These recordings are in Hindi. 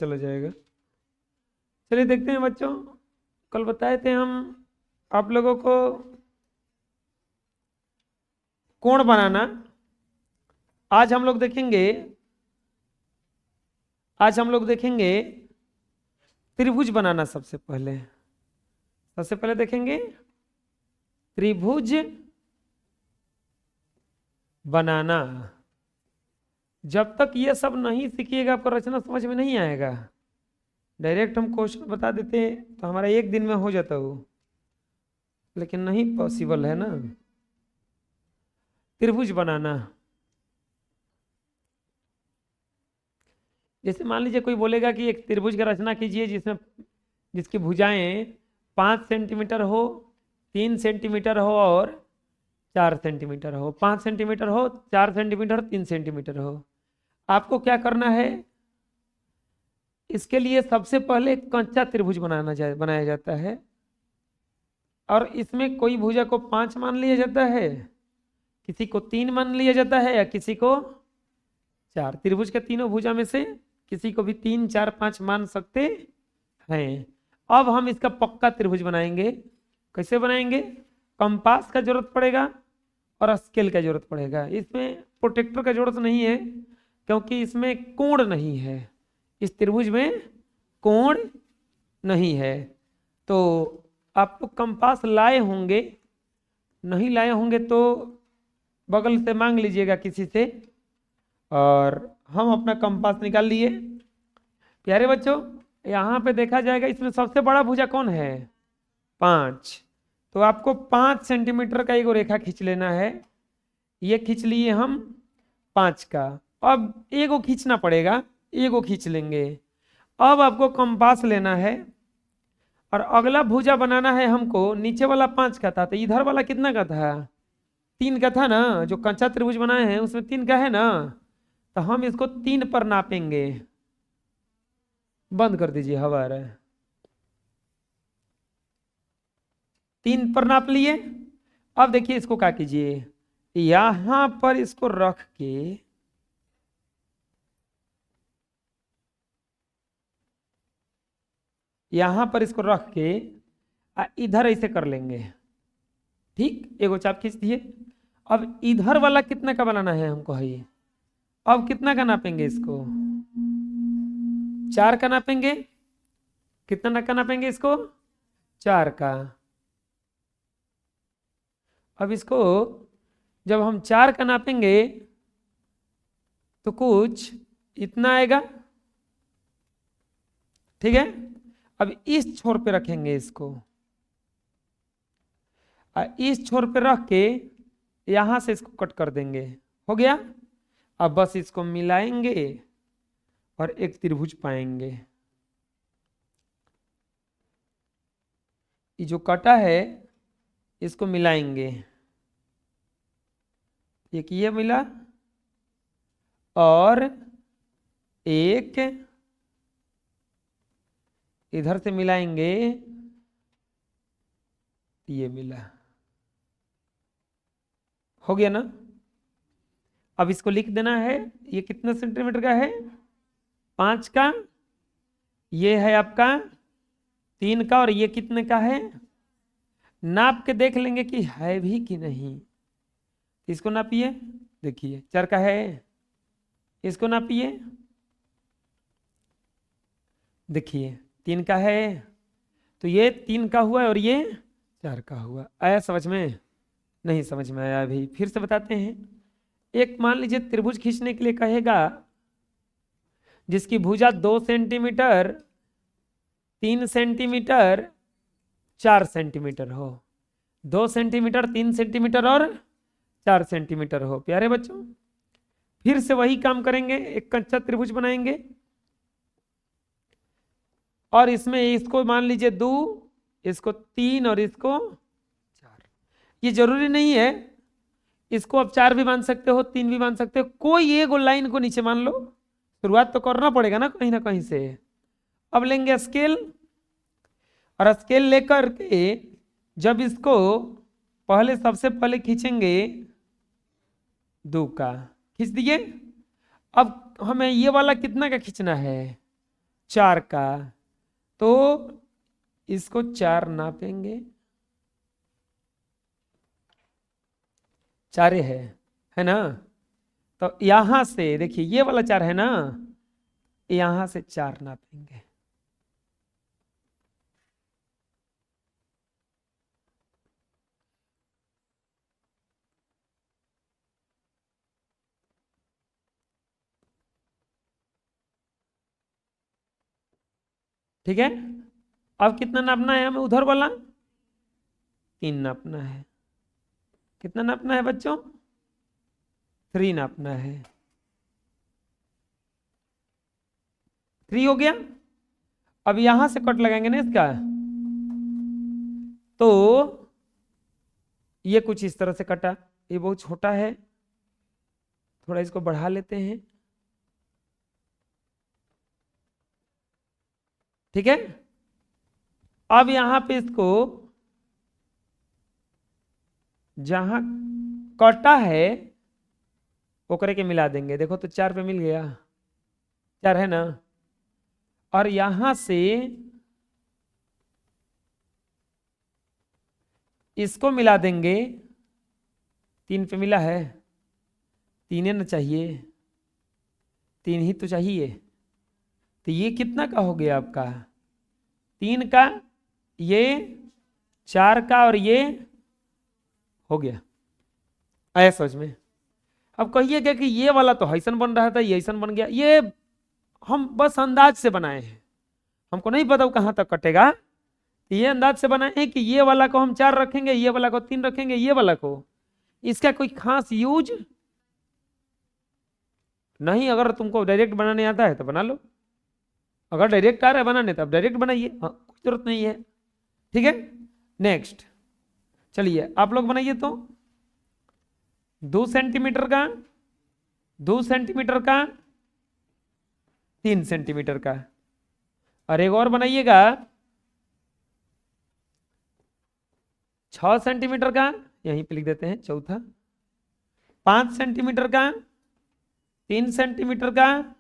चला जाएगा। चलिए देखते हैं बच्चों, कल बताए थे हम आप लोगों को कोण बनाना। आज हम लोग देखेंगे त्रिभुज बनाना। सबसे पहले देखेंगे त्रिभुज बनाना। जब तक ये सब नहीं सीखिएगा आपको रचना समझ में नहीं आएगा। डायरेक्ट हम क्वेश्चन बता देते तो हमारा एक दिन में हो जाता वो, लेकिन नहीं पॉसिबल है ना। त्रिभुज बनाना, जैसे मान लीजिए कोई बोलेगा कि एक त्रिभुज की रचना कीजिए जिसकी भुजाएं 5 सेंटीमीटर हो, 3 सेंटीमीटर हो और 4 सेंटीमीटर हो। 5 सेंटीमीटर हो, 4 सेंटीमीटर, 3 सेंटीमीटर हो। आपको क्या करना है, इसके लिए सबसे पहले कच्चा त्रिभुज बनाया जाता है। और इसमें कोई भुजा को 5 मान लिया जाता है, किसी को 3 मान लिया जाता है या किसी को 4। त्रिभुज के तीनों भुजा में से किसी को भी 3, 4, 5 मान सकते हैं। अब हम इसका पक्का त्रिभुज बनाएंगे। कैसे बनाएंगे? कंपास का जरूरत पड़ेगा और स्केल का जरूरत पड़ेगा। इसमें प्रोटेक्टर का जरूरत नहीं है क्योंकि इसमें कोण नहीं है। इस त्रिभुज में कोण नहीं है। तो आपको कंपास लाए होंगे, नहीं लाए होंगे तो बगल से मांग लीजिएगा किसी से। और हम अपना कंपास निकाल लिए। प्यारे बच्चों, यहाँ पे देखा जाएगा इसमें सबसे बड़ा भुजा कौन है? 5। तो आपको 5 सेंटीमीटर का एक रेखा खींच लेना है। ये खींच लिए हम 5 का। अब एगो खींचना पड़ेगा, एगो खींच लेंगे। अब आपको कंपास लेना है और अगला भुजा बनाना है हमको। नीचे वाला 5 का था तो इधर वाला कितना का था? 3 का था ना। जो कच्चा त्रिभुज बनाए हैं उसमें 3 का है ना, तो हम इसको 3 पर नापेंगे। बंद कर दीजिए, हवा आ रहा है। 3 पर नाप लिए। अब देखिए इसको क्या कीजिए, यहां पर इसको रख के इधर ऐसे कर लेंगे। ठीक, एगो चाप खींच दिए। अब इधर वाला कितना का बनाना है हमको है ये। अब कितना का नापेंगे इसको? 4 का नापेंगे। कितना का नापेंगे इसको? 4 का। अब इसको जब हम 4 का नापेंगे तो कुछ इतना आएगा। ठीक है, अब इस छोर पे रखेंगे इसको, और इस छोर पे रख के यहां से इसको कट कर देंगे। हो गया। अब बस इसको मिलाएंगे और एक त्रिभुज पाएंगे। ये जो कटा है इसको मिलाएंगे। एक ये मिला और एक इधर से मिलाएंगे, ये मिला। हो गया ना। अब इसको लिख देना है। ये कितने सेंटीमीटर का है? 5 का। ये है आपका 3 का। और ये कितने का है? नाप के देख लेंगे कि है भी कि नहीं। इसको नापिए, देखिए 4 का है। इसको नापिए, देखिए 3 का है। तो ये 3 का हुआ और ये 4 का हुआ। आया समझ में? नहीं समझ में आया अभी, फिर से बताते हैं। एक मान लीजिए त्रिभुज खींचने के लिए कहेगा जिसकी भुजा 2 सेंटीमीटर, 3 सेंटीमीटर, 4 सेंटीमीटर हो। 2 सेंटीमीटर, 3 सेंटीमीटर और 4 सेंटीमीटर हो। प्यारे बच्चों, फिर से वही काम करेंगे। एक कच्चा त्रिभुज बनाएंगे और इसमें इसको मान लीजिए 2, इसको 3 और इसको 4। ये जरूरी नहीं है, इसको आप 4 भी मान सकते हो, 3 भी मान सकते हो। कोई एक लाइन को नीचे मान लो। शुरुआत तो करना पड़ेगा ना कहीं से। अब लेंगे स्केल, और स्केल लेकर के जब इसको सबसे पहले खींचेंगे 2 का, खींच दिए। अब हमें ये वाला कितना का खींचना है? 4 का, तो इसको 4 नापेंगे, 4 है ना। तो यहां से देखिए ये वाला 4 है ना, यहां से 4 नापेंगे। ठीक है, अब कितना नापना है हमें उधर वाला, 3 नापना है। कितना नापना है बच्चों, 3 नापना है। 3 हो गया। अब यहां से कट लगाएंगे ना इसका, तो ये कुछ इस तरह से कटा, ये बहुत छोटा है, थोड़ा इसको बढ़ा लेते हैं। ठीक है, अब यहां पे इसको जहां कटा है वो करके मिला देंगे। देखो तो 4 पे मिल गया, 4 है ना। और यहां से इसको मिला देंगे, 3 पे मिला है, 3 ना चाहिए, 3 ही तो चाहिए। तो ये कितना का हो गया आपका, 3 का, ये 4 का, और ये हो गया। आया समझ में। अब कहिएगा कि ये वाला तो ऐसन बन रहा था, ये ऐसन बन गया। ये हम बस अंदाज से बनाए हैं, हमको नहीं पता कहां तक कटेगा। ये अंदाज से बनाए हैं कि ये वाला को हम 4 रखेंगे, ये वाला को 3 रखेंगे, ये वाला को, इसका कोई खास यूज नहीं। अगर तुमको डायरेक्ट बनाने आता है तो बना लो, अगर डायरेक्ट आ रहा है बनाने तो अब डायरेक्ट बनाइए, हाँ कोई जरूरत नहीं है। ठीक है, नेक्स्ट चलिए आप लोग बनाइए। तो 2 सेंटीमीटर का, 2 सेंटीमीटर का, 3 सेंटीमीटर का, और एक और बनाइएगा 6 सेंटीमीटर का, यहीं पे लिख देते हैं चौथा, 5 सेंटीमीटर का, 3 सेंटीमीटर का,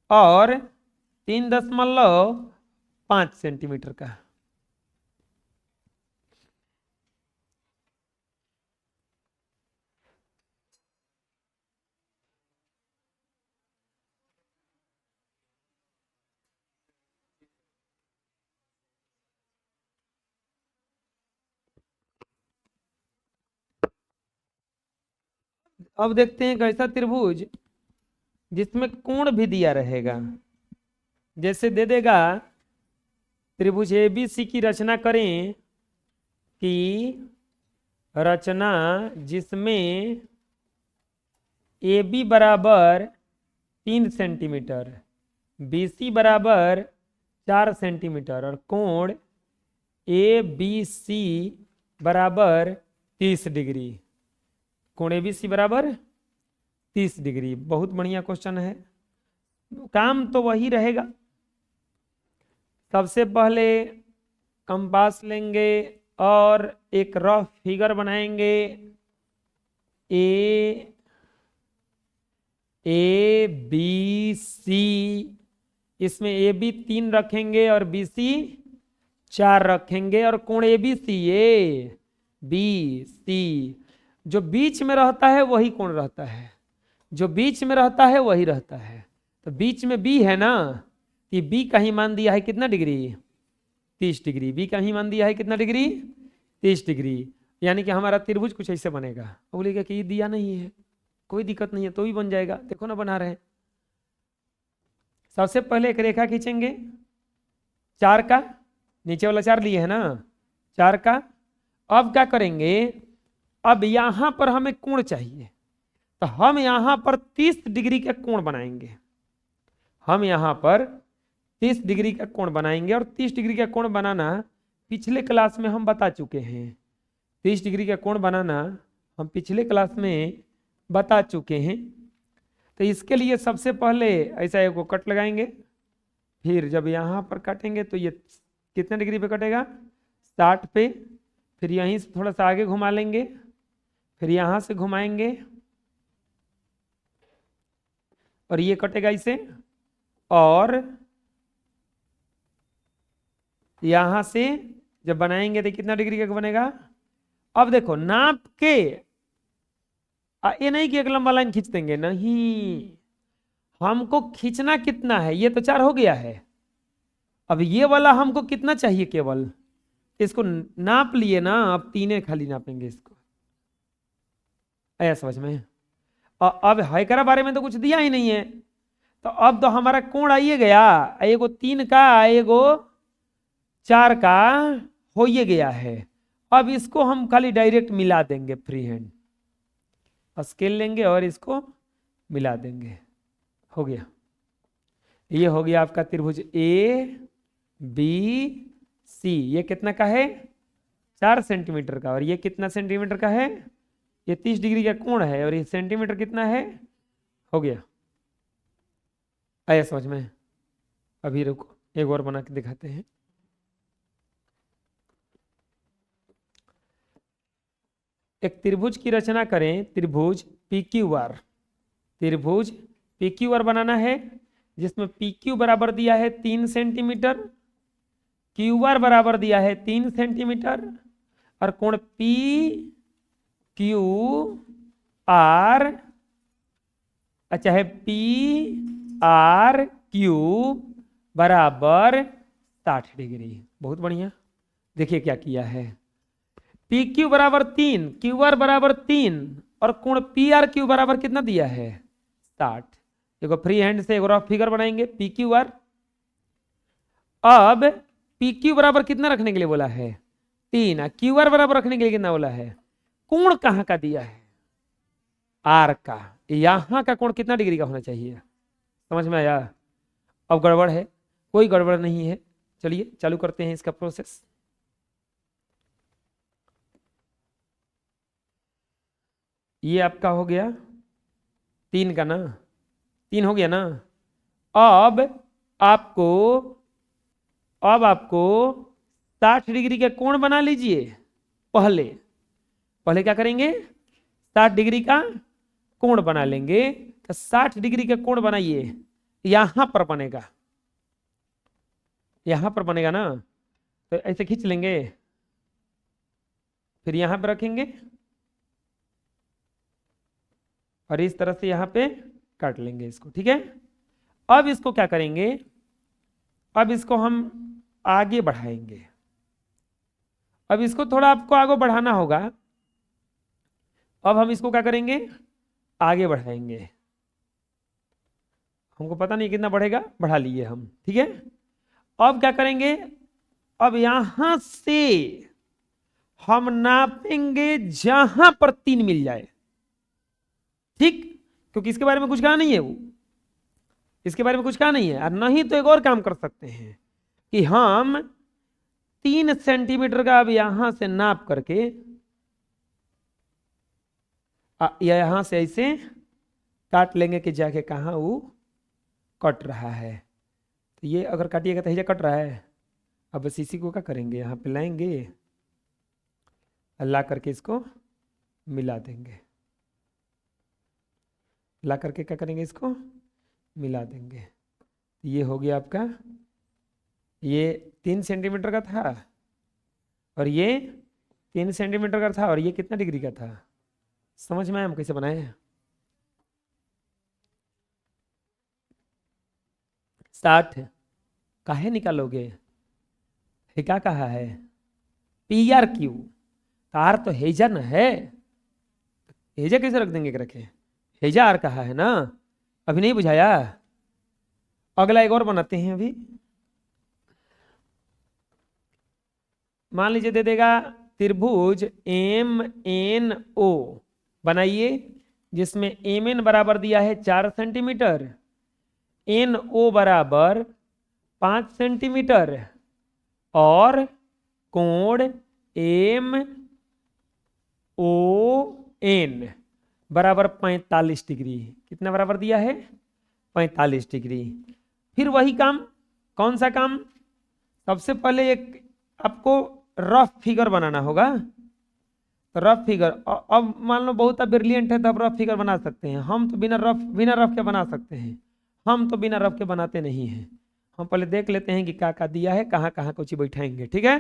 और 3.5 सेंटीमीटर का। अब देखते हैं कैसा त्रिभुज जिसमें कोण भी दिया रहेगा। जैसे दे देगा त्रिभुज एबीसी की रचना करें, कि रचना जिसमें ए बी बराबर 3 सेंटीमीटर, बी सी बराबर 4 सेंटीमीटर, और कोण ए बी सी बराबर 30 डिग्री। कोण ए बी सी बराबर 30 डिग्री। बहुत बढ़िया क्वेश्चन है, काम तो वही रहेगा। सबसे पहले कंपास लेंगे और एक रफ फिगर बनाएंगे। ए बी सी, इसमें ए बी 3 रखेंगे और बी सी 4 रखेंगे, और कोण ए बी सी, ए बी सी, जो बीच में रहता है वही कोण रहता है, जो बीच में रहता है वही रहता है। तो बीच में बी है ना, कि बी का ही मान दिया है कितना डिग्री, 30 डिग्री। बी का ही मान दिया है कितना डिग्री, 30 डिग्री। यानी कि हमारा त्रिभुज कुछ ऐसे बनेगा। बोलेगा कि ये दिया नहीं है, कोई दिक्कत नहीं है, तो भी बन जाएगा। देखो ना बना रहे हैं। सबसे पहले एक रेखा खींचेंगे 4 का, नीचे वाला 4 लिए है ना, 4 का। अब क्या करेंगे, अब यहां पर हमें कोण चाहिए, तो हम यहां पर 30 डिग्री का कोण बनाएंगे। हम यहां पर 30 डिग्री का कोण बनाएंगे, और 30 डिग्री का कोण बनाना पिछले क्लास में हम बता चुके हैं। 30 डिग्री का कोण बनाना हम पिछले क्लास में बता चुके हैं। तो इसके लिए सबसे पहले ऐसा एक कट लगाएंगे, फिर जब यहाँ पर काटेंगे तो ये कितने डिग्री पे कटेगा, 60 पे। फिर यहीं से थोड़ा सा आगे घुमा लेंगे, फिर यहाँ से घुमाएंगे, और ये कटेगा इसे, और यहां से जब बनाएंगे तो कितना डिग्री का बनेगा। अब देखो नाप के ये नहीं कि एक लंबा लाइन खींच देंगे, नहीं, हमको खींचना कितना है, ये तो 4 हो गया है। अब ये वाला हमको कितना चाहिए, केवल इसको नाप लिए ना, अब 3 खाली नापेंगे इसको, ऐसा समझ में। अब हैकरा बारे में तो कुछ दिया ही नहीं है, तो अब तो हमारा कोण आइए गया, एगो 3 का एगो 4 का हो ये गया है। अब इसको हम खाली डायरेक्ट मिला देंगे, फ्री हैंड स्केल लेंगे और इसको मिला देंगे, हो गया। ये हो गया आपका त्रिभुज ए बी सी। ये कितना का है, 4 सेंटीमीटर का, और ये कितना सेंटीमीटर का है, ये 30 डिग्री का कोण है, और ये सेंटीमीटर कितना है, हो गया। आया समझ में। अभी रुको एक और बना के दिखाते हैं। एक त्रिभुज की रचना करें, त्रिभुज पी क्यू आर। त्रिभुज पी क्यू आर बनाना है, जिसमें पी क्यू बराबर दिया है 3 सेंटीमीटर, क्यू आर बराबर दिया है 3 सेंटीमीटर, और कोण पी क्यू आर अच्छा है पी आर क्यू बराबर 60 डिग्री। बहुत बढ़िया। देखिए क्या किया है, पी क्यू बराबर 3, क्यू आर बराबर 3, और कोण पी आर क्यू बराबर कितना दिया है, 60। देखो फ्री हैंड से एक रफ फिगर बनाएंगे, पी क्यू आर। अब पी क्यू बराबर कितना रखने के लिए बोला है, 3, क्यू आर बराबर रखने के लिए कितना बोला है, कोण कहां का दिया है, आर का। यहां का कोण कितना डिग्री का होना चाहिए, समझ में आया। अब गड़बड़ है, कोई गड़बड़ नहीं है। चलिए चालू करते हैं इसका प्रोसेस। ये आपका हो गया 3 का ना, 3 हो गया ना। अब आपको 60 डिग्री का कोण बना लीजिए। पहले क्या करेंगे, 60 डिग्री का कोण बना लेंगे। तो 60 डिग्री का कोण बनाइए, यहां पर बनेगा, यहां पर बनेगा ना। तो ऐसे खींच लेंगे, फिर यहां पर रखेंगे, और इस तरह से यहां पे काट लेंगे इसको, ठीक है। अब इसको क्या करेंगे, अब इसको हम आगे बढ़ाएंगे। अब इसको थोड़ा आपको आगे बढ़ाना होगा। अब हम इसको क्या करेंगे, आगे बढ़ाएंगे। हमको पता नहीं कितना बढ़ेगा, बढ़ा लिए हम, ठीक है। अब क्या करेंगे, अब यहां से हम नापेंगे जहां पर 3 मिल जाए, ठीक, क्योंकि इसके बारे में कुछ कहा नहीं है, वो इसके बारे में कुछ कहा नहीं है। और नहीं तो एक और काम कर सकते हैं कि हम 3 सेंटीमीटर का अब यहां से नाप करके यहां से ऐसे काट लेंगे कि जाके कहां वो कट रहा है। तो ये अगर काटिएगा तो कट रहा है। अब बस इसी को क्या करेंगे, यहाँ पे लाएंगे, ला करके इसको मिला देंगे, ला करके क्या करेंगे, इसको मिला देंगे। ये हो गया आपका, ये 3 सेंटीमीटर का था, और ये 3 सेंटीमीटर का था, और ये कितना डिग्री का था, समझ में आया हम कैसे बनाए। 60 काहे निकालोगे, है क्या कहा है, पी आर क्यू, आर तो हेजा न है, हेजा कैसे रख देंगे, रखे हेजा आर कहा है ना, अभी नहीं बुझाया। अगला एक और बनाते हैं। अभी मान लीजिए दे देगा त्रिभुज एम एन ओ बनाइए, जिसमें एम एन बराबर दिया है 4 सेंटीमीटर, एन ओ बराबर 5 सेंटीमीटर, और कोण एम ओ एन बराबर 45 डिग्री। कितना बराबर दिया है, 45 डिग्री। फिर वही काम, कौन सा काम, सबसे पहले एक आपको रफ फिगर बनाना होगा। तो रफ फिगर, अब मान लो बहुत ब्रिलियंट है तो आप रफ फिगर बना सकते हैं। हम तो बिना रफ के बना सकते हैं, हम तो बिना रफ के बनाते नहीं हैं। हम पहले देख लेते हैं कि क्या दिया है, कहाँ कहाँ कुछ बैठाएंगे। ठीक है,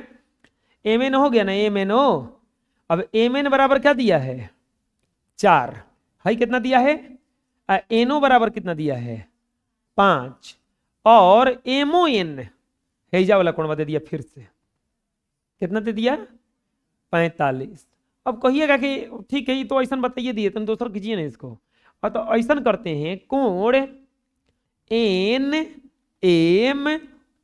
एम एन हो गया ना, एम एन ओ। अब एम एन बराबर क्या दिया है 4, हाई कितना दिया है, एन ओ बराबर कितना दिया है 5, और एमओ एन हेजा वाला कोण दे दिया फिर से, कितना दे दिया 45। अब कहिएगा कि ठीक है ये तो ऐसा बताइए दिए, तुम दोस्तों कीजिए ना इसको। और तो ऐसा करते हैं, कोण एन एम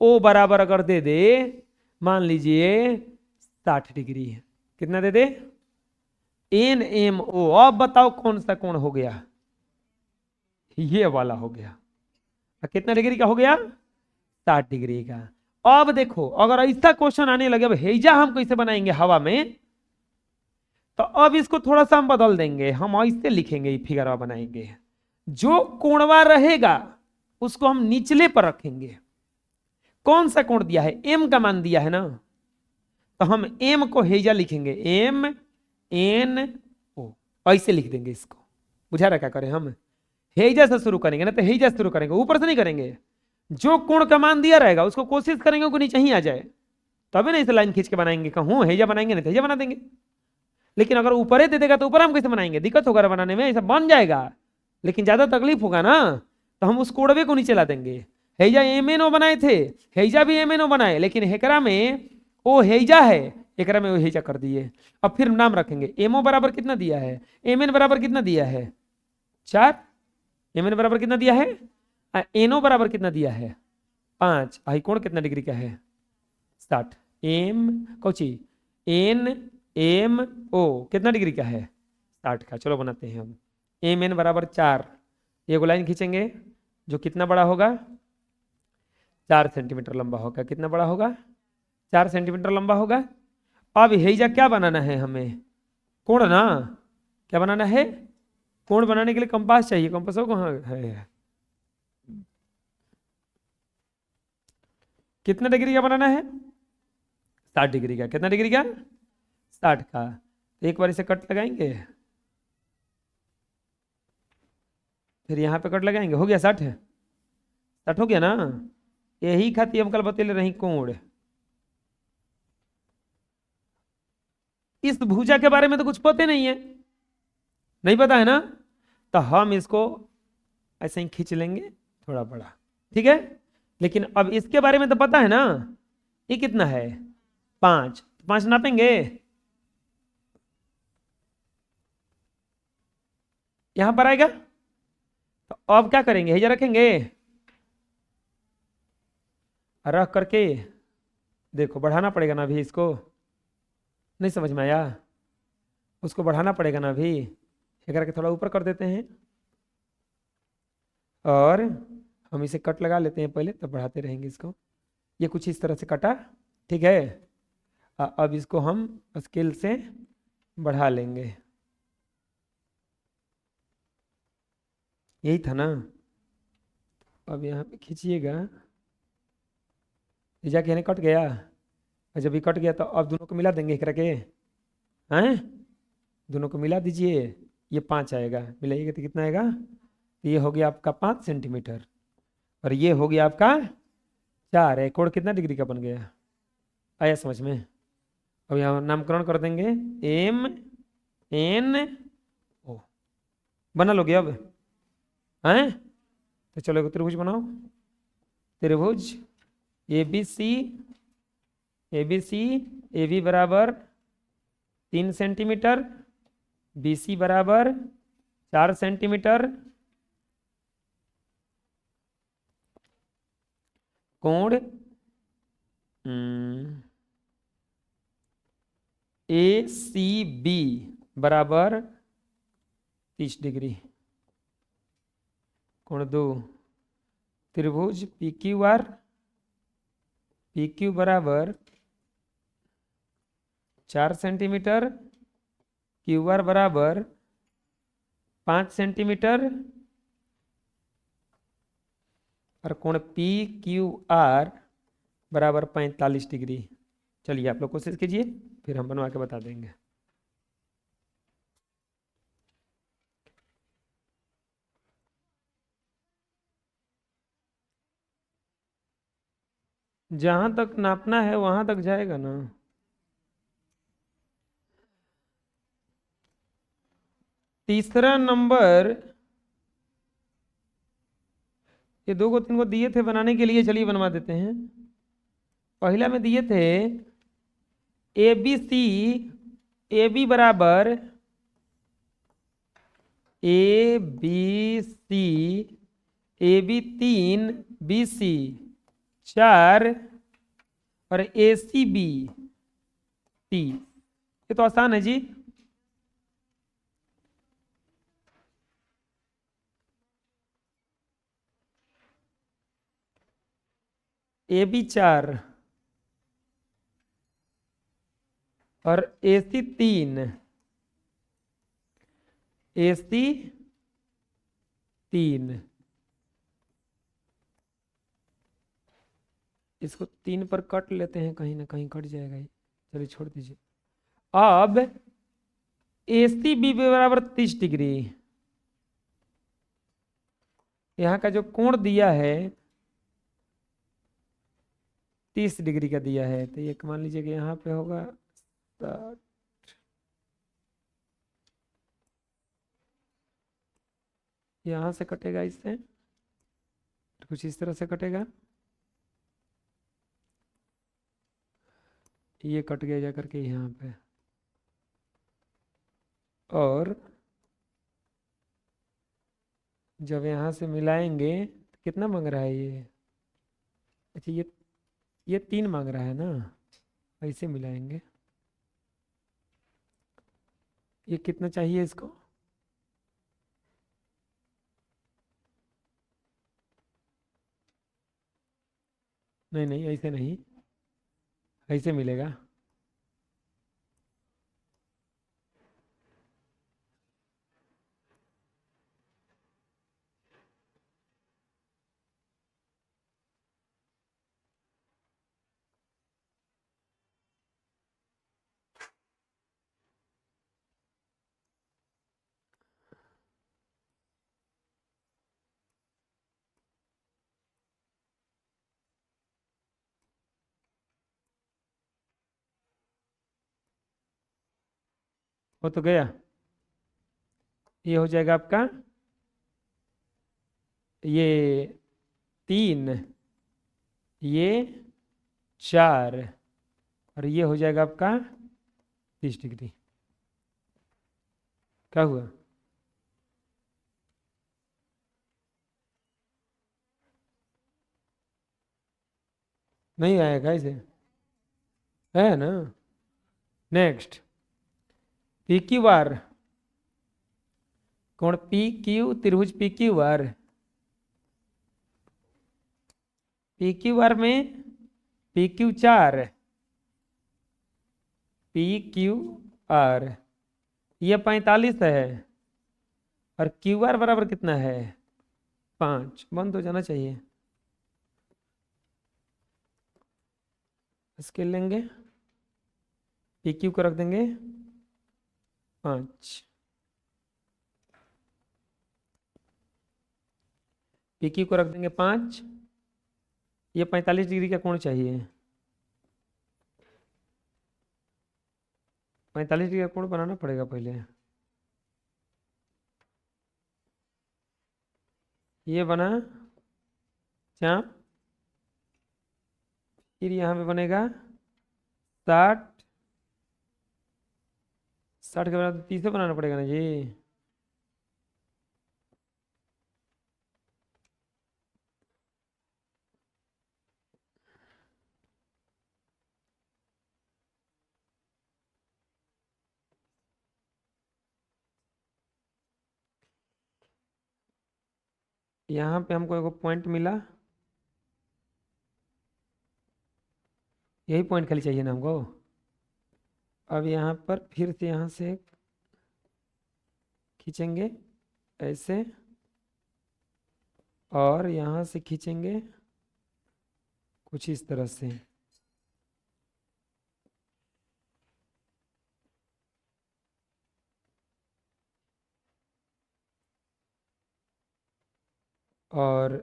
ओ बराबर अगर दे दे, मान लीजिए 60 डिग्री, कितना दे दे एन एम ओ। अब बताओ कौन सा कोण हो गया, ये वाला हो गया। कितना डिग्री का हो गया 60 डिग्री का। अब देखो अगर ऐसा क्वेश्चन आने लगे, अब हेजा हम कैसे बनाएंगे हवा में, तो अब इसको थोड़ा सा हम बदल देंगे, हम ऐसे लिखेंगे, फिगर बनाएंगे, जो कोणवा रहेगा उसको हम निचले पर रखेंगे। कौन सा कोण दिया है, एम का मान दिया है ना, तो हम एम को हेजा लिखेंगे, एम एन ओ, ऐसे लिख देंगे इसको। बुझा रहा क्या करें, हम हेजा से शुरू करेंगे ना, तो हेजा से शुरू करेंगे, ऊपर से नहीं करेंगे। जो कोण का मान दिया रहेगा उसको कोशिश करेंगे कि नीचे ही आ जाए, तभी ना इसे लाइन खींच के बनाएंगे। कहूँ हेजा बनाएंगे नहीं तो हेजा बना देंगे। लेकिन अगर ऊपर ही दे देगा तो ऊपर हम कैसे बनाएंगे, दिक्कत होगा बनाने में, ऐसा बन जाएगा लेकिन ज्यादा तकलीफ होगा ना, तो हम उस कोड़वे को नीचे ला देंगे। हेजा एम एन ओ बनाए थे, हेजा भी एम एन ओ बनाए, लेकिन हेकरा में ओ हेजा है, एकरा में वो हेजा कर दिए। अब फिर नाम रखेंगे, एमओ बराबर कितना दिया है, एम एन बराबर कितना दिया है 4, एम एन बराबर कितना दिया है, एनओ बराबर कितना दिया है 5, आई कोण कितना डिग्री का है 60, एम कौची एन एम ओ कितना डिग्री का है 60 का। चलो बनाते हैं हम, एम एन बराबर 4, ये लाइन खींचेंगे जो कितना बड़ा होगा 4 सेंटीमीटर लंबा होगा। कितना बड़ा होगा 4 सेंटीमीटर लंबा होगा। अब हेजा क्या बनाना है हमें, कोण ना, क्या बनाना है, कोण बनाने के लिए कंपास चाहिए, कंपास कहाँ है, कितने डिग्री का बनाना है 60 डिग्री का। कितना डिग्री का 60 का। एक बार इसे कट लगाएंगे, फिर यहाँ पे कट लगाएंगे, हो गया 60, 60 हो गया ना। यही खाती हम कल बतेले रही कोण। इस भुजा के बारे में तो कुछ पता नहीं है, नहीं पता है ना, तो हम इसको ऐसे ही खींच लेंगे थोड़ा बड़ा, ठीक है। लेकिन अब इसके बारे में तो पता है ना, ये कितना है 5, 5 नापेंगे, यहां पर आएगा। तो अब क्या करेंगे, हेजा रखेंगे, रख करके देखो बढ़ाना पड़ेगा ना अभी, इसको नहीं समझ में आया, उसको बढ़ाना पड़ेगा ना अभी, ये करके थोड़ा ऊपर कर देते हैं, और हम इसे कट लगा लेते हैं पहले, तब बढ़ाते रहेंगे इसको। ये कुछ इस तरह से कटा, ठीक है। अब इसको हम स्केल से बढ़ा लेंगे, यही था ना। अब यहाँ पे खींचिएगा, ये जाके यानी कट गया, और जब ये कट गया तो अब दोनों को मिला देंगे एक करके, हैं दोनों को मिला दीजिए, ये 5 आएगा, मिलाइएगा तो कितना आएगा, तो ये हो गया आपका 5 सेंटीमीटर, और ये हो गया आपका 4 है। कोण कितना डिग्री का बन गया, आया समझ में। अब यहाँ नामकरण कर देंगे, एम एन ओ, बना लोगे अब, हैं तो चलो एक त्रिभुज बनाओ, त्रिभुज A B C, A B C, A B बराबर 3 सेंटीमीटर, बी सी बराबर 4 सेंटीमीटर, कोण ए सी बी बराबर 30 डिग्री, कोण 2, त्रिभुज P Q R, P Q बराबर 4 सेंटीमीटर, क्यू आर बराबर 5 सेंटीमीटर, और कोण पी क्यू आर बराबर 45 डिग्री। चलिए आप लोग कोशिश कीजिए, फिर हम बनवा के बता देंगे। जहां तक नापना है वहां तक जाएगा ना। तीसरा नंबर, ये दो को तीन को दिए थे बनाने के लिए, चलिए बनवा देते हैं। पहला में दिए थे ए बी सी, ए बी बराबर A B C, A B 3, B C 4 और ए सी बी 30। ये तो आसान है जी। ए बी 4 और ए सी 3, ए सी 3, इसको 3 पर कट लेते हैं, कहीं ना कहीं कट जाएगा ये, चलिए छोड़ दीजिए। अब ए सी बी बराबर 30 डिग्री, यहाँ का जो कोण दिया है 30 डिग्री का दिया है, तो ये मान लीजिए कि यहाँ पे होगा 60, यहाँ से कटेगा, इससे कुछ इस तरह से कटेगा, ये कट गया जा करके यहाँ पे, और जब यहाँ से मिलाएंगे तो कितना मांग रहा है ये, अच्छा ये 3 मांग रहा है ना, ऐसे मिलाएंगे, ये कितना चाहिए इसको, नहीं नहीं ऐसे नहीं, ऐसे मिलेगा, हो तो गया, ये हो जाएगा आपका, ये 3, ये 4 और ये हो जाएगा आपका 30 डिग्री। क्या हुआ, नहीं आएगा इसे, है ना। नेक्स्ट, पी क्यू आर, कोण पी क्यू, त्रिभुज P Q R, P Q R में P Q 4, P Q R ये 45 है, और क्यू आर बराबर कितना है 5, बंद हो जाना चाहिए। स्केल लेंगे, पी क्यू को रख देंगे 5, पी क्यू को रख देंगे 5, ये 45 डिग्री का कोण चाहिए, 45 डिग्री का कोण बनाना पड़ेगा पहले, ये बना चाप, फिर यहाँ पे बनेगा 60, 60 के बाद 30 बनाना पड़ेगा ना जी, यहाँ पे हमको एक पॉइंट मिला, यही पॉइंट खाली चाहिए ना हमको। अब यहाँ पर फिर से यहाँ से खींचेंगे ऐसे, और यहाँ से खींचेंगे कुछ इस तरह से, और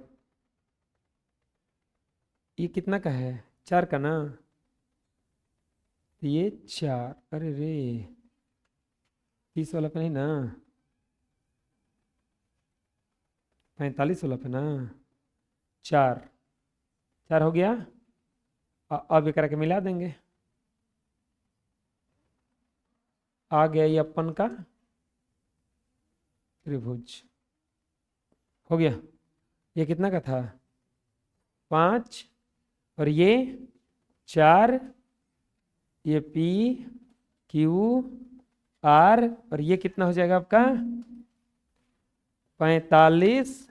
ये कितना का है 4 का ना, ये 4, अरे रे 30 वाला पे नहीं ना, 45 वाला पे ना, 4 4 हो गया। अब ये करके मिला देंगे, आ गया ये अपन का त्रिभुज, हो गया। ये कितना का था, 5, और ये 4, ये P Q R, और ये कितना हो जाएगा आपका 45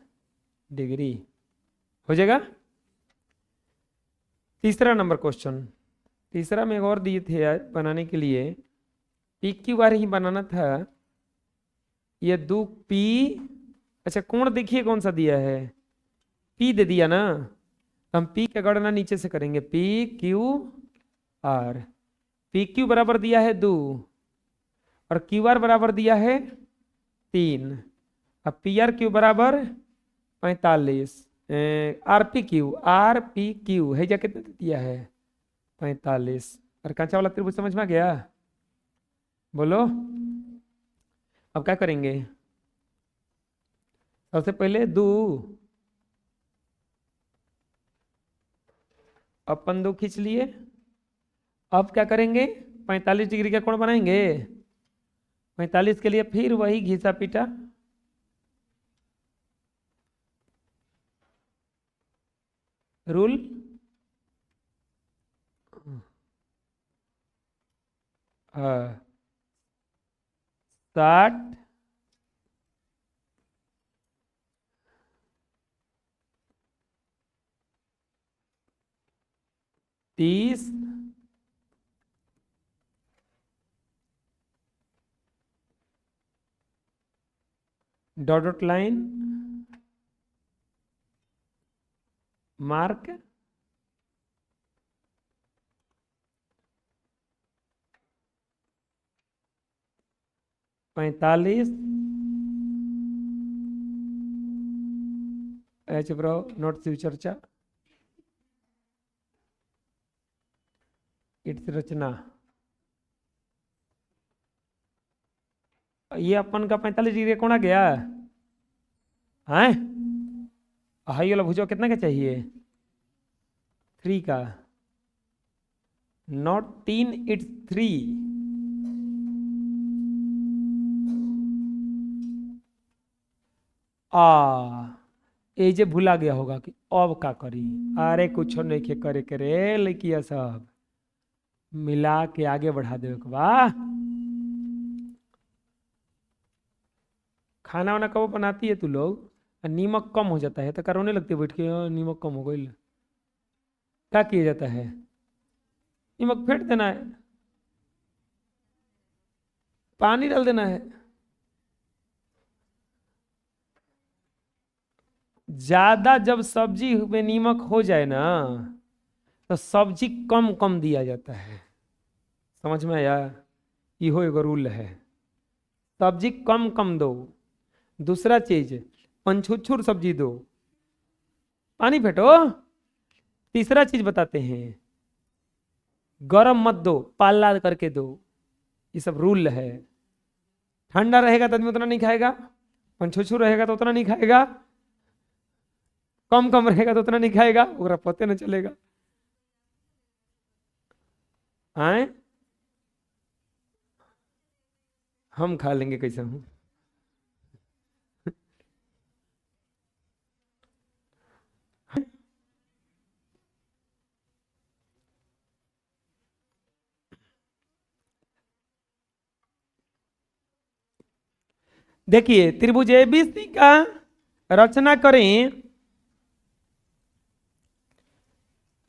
डिग्री हो जाएगा। तीसरा नंबर क्वेश्चन, तीसरा में एक और दिए थे यार बनाने के लिए, PQR ही बनाना था। ये 2P, अच्छा कोण देखिए कौन सा दिया है, P दे दिया ना, हम P का गणना नीचे से करेंगे, PQR, PQ बराबर दिया है 2 और QR बराबर दिया है 3, अब PRQ बराबर 45, RPQ है, जा कितना दिया है 45। और कांचा वाला त्रिभुज समझ में आ गया, बोलो। अब क्या करेंगे, सबसे पहले 2 अपन 2 खींच लिए। अब क्या करेंगे, 45 डिग्री का कोण बनाएंगे, 45 के लिए फिर वही घिसा पीटा, रूल, हाँ 60 30 डॉट डॉट लाइन मार्क, पैंतालीस एच ब्रो नोट शिव चर्चा, इट्स रचना। ये अपन का 45 डिग्री कोण आ गया है, हाई वाला भुजा कितना का चाहिए, 3 का, नॉट 3, इट्स 3। ये जे भूला गया होगा कि अब का करी, अरे कुछ नहीं के करे करे लड़किया सब मिला के आगे बढ़ा दे, वाह। खाना वाना कब बनाती है तू लोग, नीमक कम हो जाता है तो रोने लगती है बैठ के, नीमक कम हो गई, क्या किया जाता है, नीमक फेंट देना है, पानी डाल देना है, ज्यादा जब सब्जी में नीमक हो जाए ना तो सब्जी कम कम दिया जाता है, समझ में आया, इहो एगो रूल है, सब्जी कम कम दो। दूसरा चीज, पंछुछुर सब्जी दो, पानी फेंटो। तीसरा चीज बताते हैं, गरम मत दो, पाला करके दो, ये सब रूल है। ठंडा रहेगा तो आदमी उतना नहीं खाएगा, पंछुछुर रहेगा तो उतना नहीं खाएगा, कम कम रहेगा तो उतना नहीं खाएगा, ओकरा पते न चलेगा। आए हम खा लेंगे कैसे हूं, देखिए त्रिभुज एबीसी का रचना करें,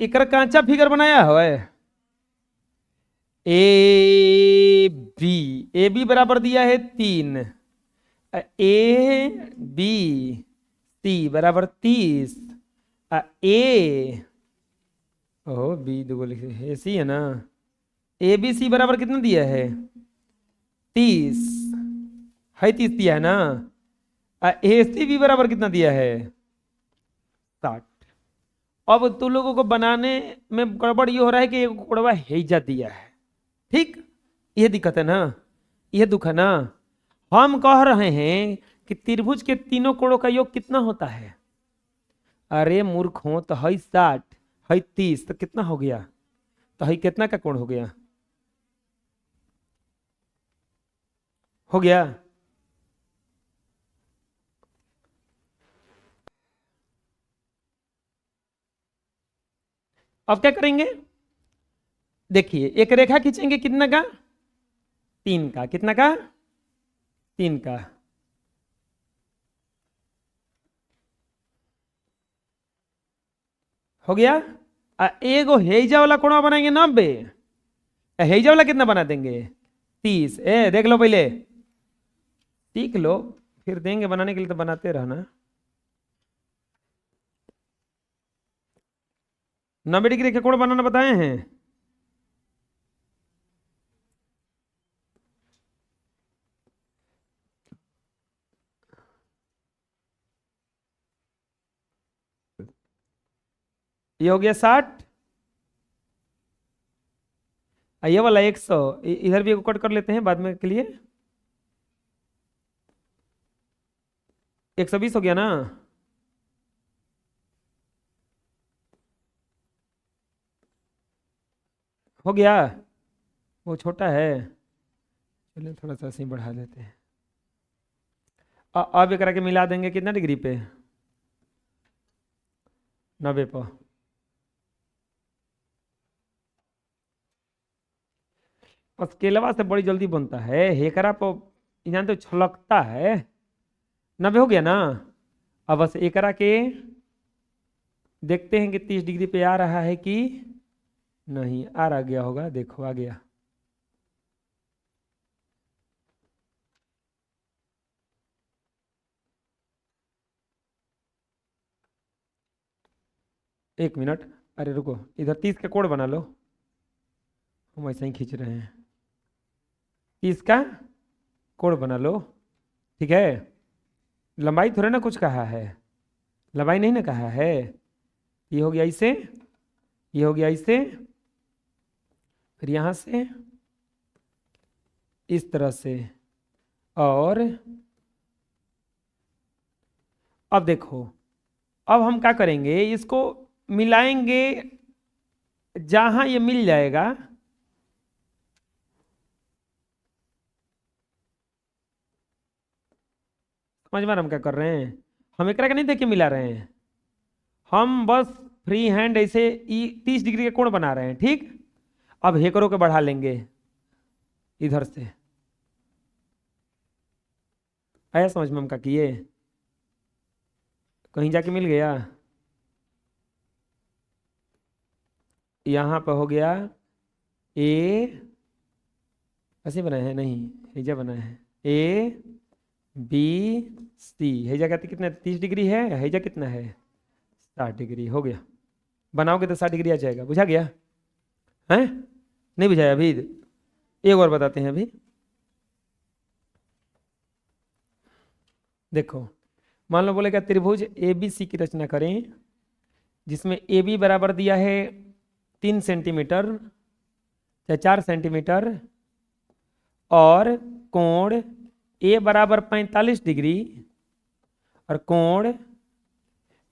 इकर कांचा फिगर बनाया है, ए बी बराबर दिया है 3, ए बी सी बराबर 30, ए ओ बी दो लिखे, ए सी है ना, ए बी सी बराबर कितना दिया है 30 है, 30 दिया है ना, ए सी बी बराबर कितना दिया है 60, अब तू लोगों को बनाने में गड़बड़ ये हो रहा है कि एक कोड़वा हेजा दिया है। ठीक, ये दिक्कत है ना, ये दुख है ना। हम कह रहे हैं कि त्रिभुज के तीनों कोणों का योग कितना होता है। अरे मूर्ख हो, तो हई 60 हई 30 तो कितना हो गया, तो हई कितना का कोण हो गया, हो गया। अब क्या करेंगे, देखिए एक रेखा खींचेंगे कितना का, 3 का, कितना का, 3 का। हो गया। एगो हेजा वाला कोणवा बनाएंगे 90, हेजा वाला कितना बना देंगे 30। देख लो पहले, सीख लो, फिर देंगे बनाने के लिए तो बनाते रहना। 90 डिग्री के कोण बनाना बताए हैं। ये हो गया 60, ये वाला 100, इधर भी कट कर लेते हैं बाद में के लिए। 120 हो गया ना। हो गया, वो छोटा है, चलिए थोड़ा सा ऐसे ही बढ़ा देते हैं। अब एक के मिला देंगे कितना डिग्री पे, 90 पर। और स्केलवा से बड़ी जल्दी बनता है, हेकरा पर यहाँ तो छलकता है। 90 हो गया ना। अब बस एकरा के देखते हैं कि 30 डिग्री पे आ रहा है कि नहीं, आ रहा गया होगा, देखो आ गया। एक मिनट, अरे रुको, इधर 30 का कोड बना लो, हम ऐसे ही खींच रहे हैं। 30 का कोड बना लो, ठीक है। लंबाई थोड़े ना कुछ कहा है, लंबाई नहीं ना कहा है। ये हो गया इसे, ये हो गया इसे, फिर यहाँ से इस तरह से, और अब देखो, अब हम क्या करेंगे, इसको मिलाएंगे जहां ये मिल जाएगा। समझ में हम क्या कर रहे हैं, हम एक नहीं देख के मिला रहे हैं, हम बस फ्री हैंड ऐसे 30 डिग्री का कोण बना रहे हैं। ठीक, अब हेकरों को बढ़ा लेंगे इधर से, आया समझ में हम क्या किए, कहीं जाके मिल गया। यहाँ पे हो गया ए, ऐसे बनाया है नहीं, हेजा बनाया है, ए बी सी, हेजा कहते कितना 30 डिग्री है, हेजा कितना है 60 डिग्री। हो गया, बनाओगे तो 60 डिग्री आ जाएगा, बुझा गया है, नहीं बुझाया अभी, एक और बताते हैं अभी। देखो, मान लो बोलेगा त्रिभुज ए बी सी की रचना करें, जिसमें ए बी बराबर दिया है 3 सेंटीमीटर या 4 सेंटीमीटर, और कोण ए बराबर 45 डिग्री, और कोण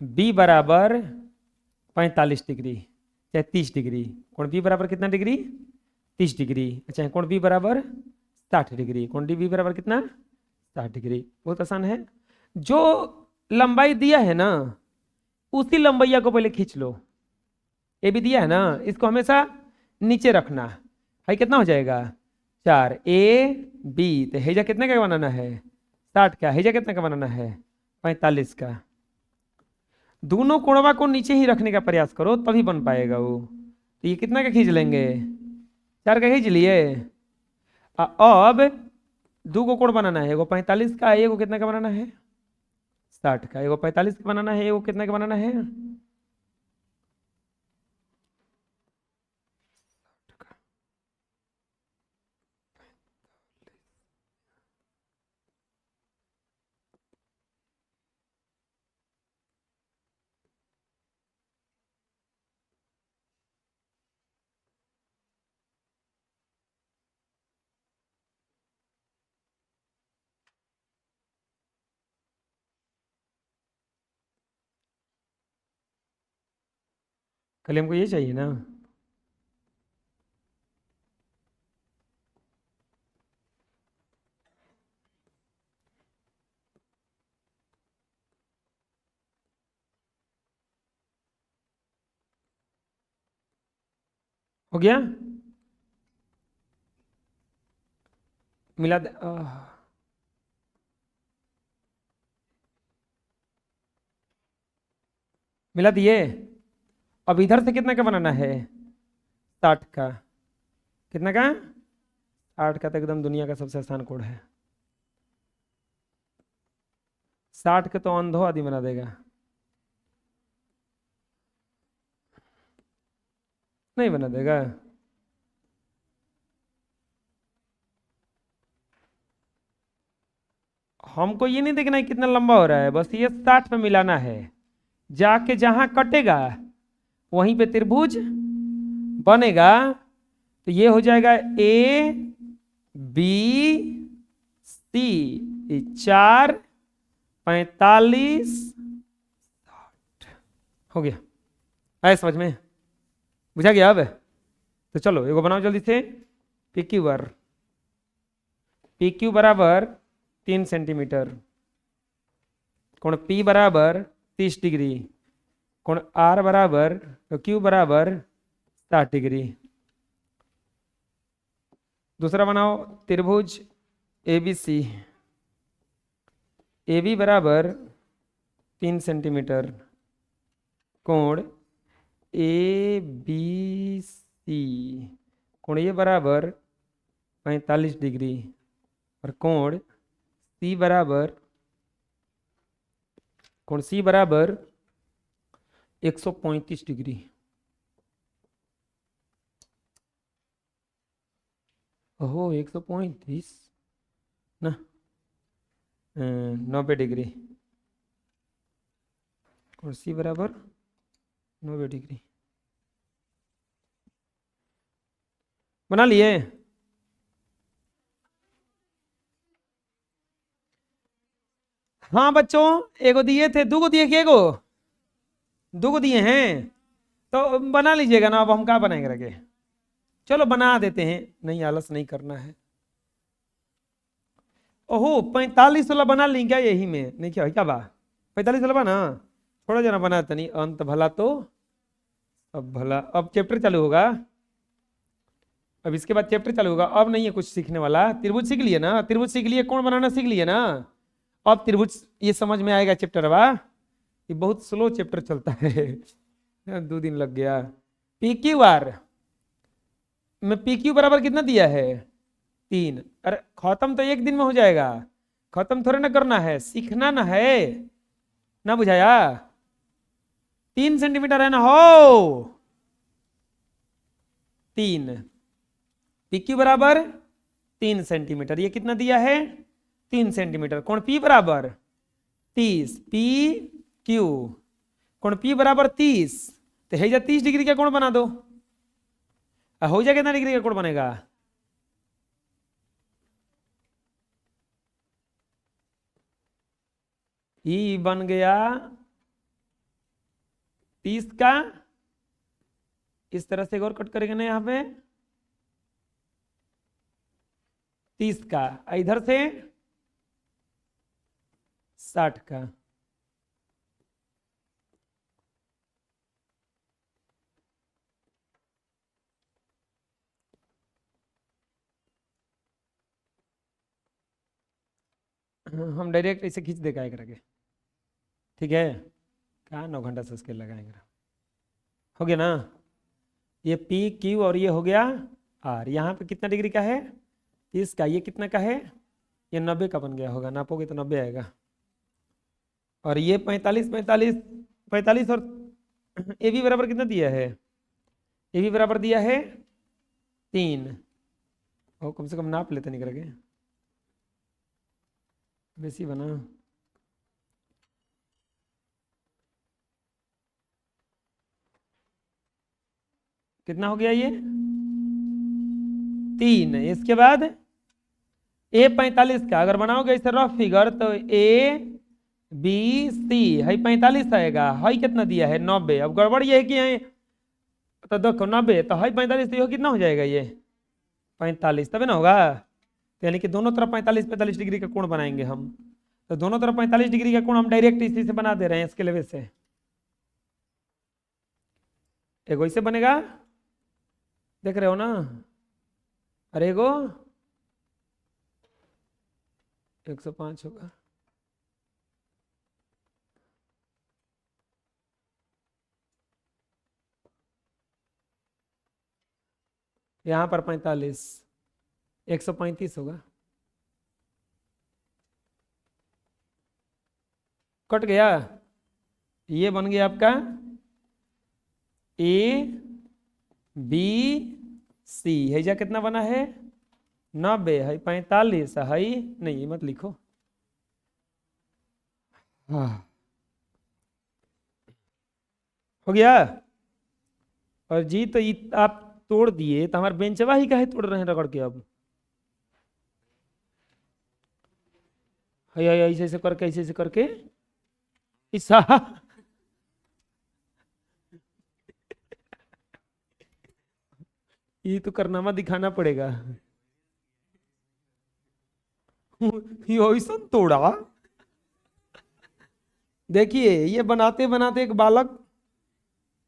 बी बराबर 45 डिग्री या 30 डिग्री। कोण बी बराबर कितना डिग्री, 30 डिग्री। अच्छा, कोण बी बराबर 60 डिग्री, कोण डी बी बराबर कितना 60 डिग्री। बहुत आसान है, जो लंबाई दिया है ना उसी लंबाइया को पहले खींच लो। ए भी दिया है ना, इसको हमेशा नीचे रखना है। कितना हो जाएगा 4 ए बी, तो हेजा कितने का बनाना है 60 का, हेजा कितने का बनाना है 45 का। दोनों कोणवा को नीचे ही रखने का प्रयास करो तभी बन पाएगा वो। तो ये कितना का खींच लेंगे 4 का खींच लिए। अब दो को कोण बनाना है, एगो 45 का, एगो कितना का बनाना है 60 का। एगो 45 का बनाना है, एगो कितना का बनाना है खाली हमको ये चाहिए ना। हो गया, मिला मिला दिए। अब इधर से कितना का बनाना है? 60 का। कितना का? 60 का तो एकदम दुनिया का सबसे आसान कोड है। 60 के तो अंधो आदमी बना देगा। नहीं बना देगा। हमको ये नहीं देखना है कितना लंबा हो रहा है, बस ये 60 में मिलाना है। जाके जहां कटेगा वहीं पे त्रिभुज बनेगा। तो ये हो जाएगा ए बी सी, 4 45 60 हो गया। आए समझ में? बुझा गया अब? तो चलो एगो बनाओ जल्दी से। P Q bar, P Q बराबर 3 सेंटीमीटर, कोण P बराबर 30 डिग्री, कोण R बराबर Q बराबर 60 डिग्री। दूसरा बनाओ त्रिभुज ABC, AB बराबर 3 सेंटीमीटर, कोण ABC, कोण ये बराबर 45 डिग्री और कोण C बराबर, कोण C बराबर 135 डिग्री। ओहो 135 ना, 90 डिग्री, कोण C बराबर 90 डिग्री। बना लिए? हाँ बच्चों, एगो दिए थे, दूगो दिए कि एगो? दूगो दिए हैं, तो बना लीजिएगा ना। अब हम क्या बनाएंगे रखे? चलो बना देते हैं, नहीं आलस नहीं करना है। ओहो 45 वाला बना लें क्या यही में? नहीं क्या क्या बा 45 वाला बना, थोड़ा जना बना तनी अंत भला तो। अब भला अब चैप्टर चालू होगा, अब इसके बाद चैप्टर चालू होगा। अब नहीं है कुछ सीखने वाला। त्रिभुज सीख लिए ना, त्रिभुज सीख लिए, कोण बनाना सीख लिए ना। अब त्रिभुज ये समझ में आएगा चैप्टर। वाह, ये बहुत स्लो चैप्टर चलता है 2 दिन लग गया। पी क्यू आर में पी क्यू बराबर कितना दिया है? 3। अरे खत्म तो एक दिन में हो जाएगा, खत्म थोड़े ना करना है, सीखना ना है ना। बुझाया? 3 सेंटीमीटर है ना हो। 3 पी क्यू बराबर 3 सेंटीमीटर, ये कितना दिया है? 3 सेंटीमीटर। कोण P बराबर 30, पी क्यू, कोण P बराबर 30, तो है 30 डिग्री का कोण बना दो। हो जाएगा कितना डिग्री का कोण बनेगा? ई बन गया 30 का। इस तरह से और कट करेंगे ना यहां पे 30 का, इधर से 60 का। हम डायरेक्ट ऐसे खींच देगा एक रखे, ठीक है? कहाँ 9 घंटा से स्केल लगाएंगे। हो गया ना? ये पी क्यू और ये हो गया आर। यहाँ पे कितना डिग्री का है? 30 का। ये कितना का है? ये 90 का बन गया होगा, नापोगे तो 90 आएगा। और ये 45 45 45 और ए बी बराबर कितना दिया है? ए बी बराबर दिया है 3। और कम से कम नाप लेते नहीं करके, बेसी बना। कितना हो गया ये? 3। इसके बाद ए 45 का अगर बनाओगे इसे रफ फिगर तो ए बी सी है 45 आएगा। हाई कितना दिया है? 90। अब गड़बड़ ये है कि तो देखो 90 तो है 45, तो यह कितना हो जाएगा ये 45, तभी ना होगा। तो यानी कि दोनों तरफ 45-45 डिग्री का कोण बनाएंगे हम। तो दोनों तरफ 45 डिग्री का कोण हम डायरेक्ट इसी से बना दे रहे हैं, इसके लेवल से। एगो इससे बनेगा, देख रहे हो ना, अरे एगो 105 होगा। यहां पर 45, 135 होगा। कट गया। ये बन गया आपका ए बी सी। हैजा कितना बना है 90 है, 45 है, नहीं मत लिखो। हाँ हो गया। और जी तो आप तोड़ दिए, तो हमारे बेंचवा ही काहे तोड़ रहे हैं रगड़ के अब। ऐसे ऐसे करके, ऐसे ऐसे करके इसा ये तो करनामा दिखाना पड़ेगा। ये ऐसा तोड़ा। देखिए ये बनाते बनाते एक बालक,